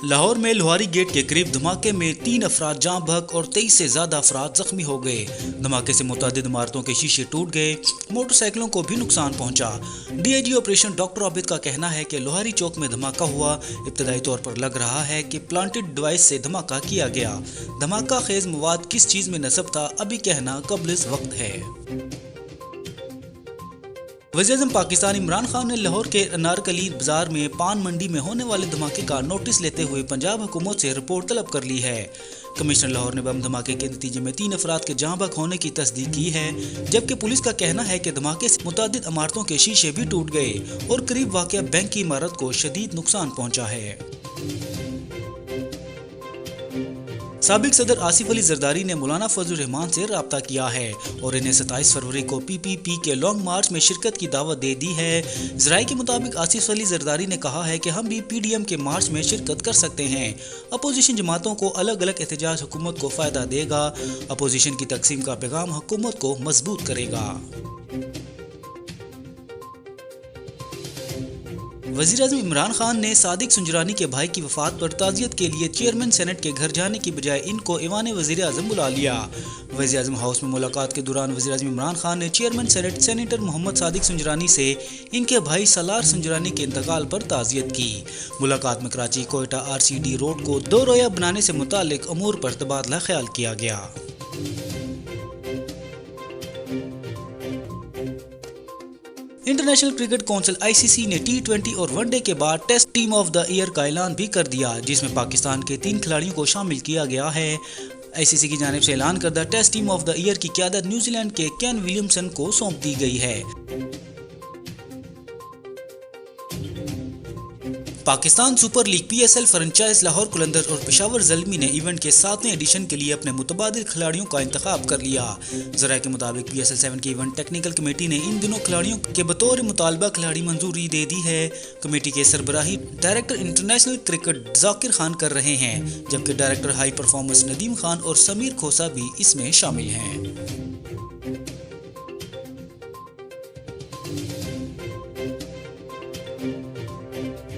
लाहौर में लोहारी गेट के करीब धमाके में 3 अफराद जाँ बहक और 23 से ज्यादा अफराद जख्मी हो गए। धमाके से मुतादिद इमारतों के शीशे टूट गए, मोटरसाइकिलों को भी नुकसान पहुंचा। डीआईजी ऑपरेशन डॉक्टर आबिद का कहना है कि लोहारी चौक में धमाका हुआ। इब्तदाई तौर पर लग रहा है कि प्लांटेड डिवाइस से धमाका किया गया। धमाका खेज मवाद किस चीज में नस्ब था, अभी कहना कब्ल वक्त है। वज़ीर-ए-आज़म पाकिस्तान इमरान खान ने लाहौर के अनारकली बाजार में पान मंडी में होने वाले धमाके का नोटिस लेते हुए पंजाब हुकूमत से रिपोर्ट तलब कर ली है। कमिश्नर लाहौर ने बम धमाके के नतीजे में 3 अफराद के जाँ बहक होने की तस्दीक की है, जबकि पुलिस का कहना है कि धमाके से मुतादिद इमारतों के शीशे भी टूट गए और करीब वाक़या बैंक की इमारत को शदीद नुकसान पहुंचा है। साबिक सदर आसिफ अली जरदारी ने मौलाना फजल रहमान से राब्ता किया है और इन्हें 27 फरवरी को पीपीपी के लॉन्ग मार्च में शिरकत की दावत दे दी है। ज़राए के मुताबिक आसिफ अली जरदारी ने कहा है कि हम भी पीडीएम के मार्च में शिरकत कर सकते हैं। अपोजिशन जमातों को अलग अलग एहतजाज हुकूमत को फ़ायदा देगा। अपोजिशन की तकसीम का पैगाम हुकूमत को मजबूत करेगा। वज़ीर-ए-आज़म इमरान खान ने सादिक सुंजरानी के भाई की वफात पर ताज़ियत के लिए चेयरमैन सेनेट के घर जाने की बजाय इनको ईवान वज़ीर-ए-आज़म बुला लिया। वज़ीर-ए-आज़म हाउस में मुलाकात के दौरान वज़ीर-ए-आज़म इमरान खान ने chairman senate senator Mohammad Sadiq Sanjrani से इनके भाई सलार सुंजरानी के इंतकाल पर ताज़ियत की। मुलाकात में कराची कोयटा RCD रोड को 2 रोया बनाने से मुतालिक अमूर पर तबादला ख्याल किया गया। इंटरनेशनल क्रिकेट काउंसिल ICC ने T20 और वनडे के बाद test team of the year का ऐलान भी कर दिया, जिसमें पाकिस्तान के 3 खिलाड़ियों को शामिल किया गया है। ICC की जानिब से ऐलान करदा test team of the year की क़यादत न्यूजीलैंड के केन विलियमसन को सौंप दी गई है। Pakistan super league PSL franchise Lahore Qalandar और पेशावर ज़ल्मी ने इवेंट के 7वें एडिशन के लिए अपने मुतबादिल खिलाड़ियों का इंतखाब कर लिया। ज़राए के मुताबिक PSL 7 की इवेंट टेक्निकल कमेटी ने इन दिनों खिलाड़ियों के बतौर मुतालबा खिलाड़ी मंजूरी दे दी है। कमेटी के सरबराही director international cricket Zakir Khan कर रहे हैं, जबकि director high performance Nadeem Khan और समीर खोसा भी इसमें शामिल हैं।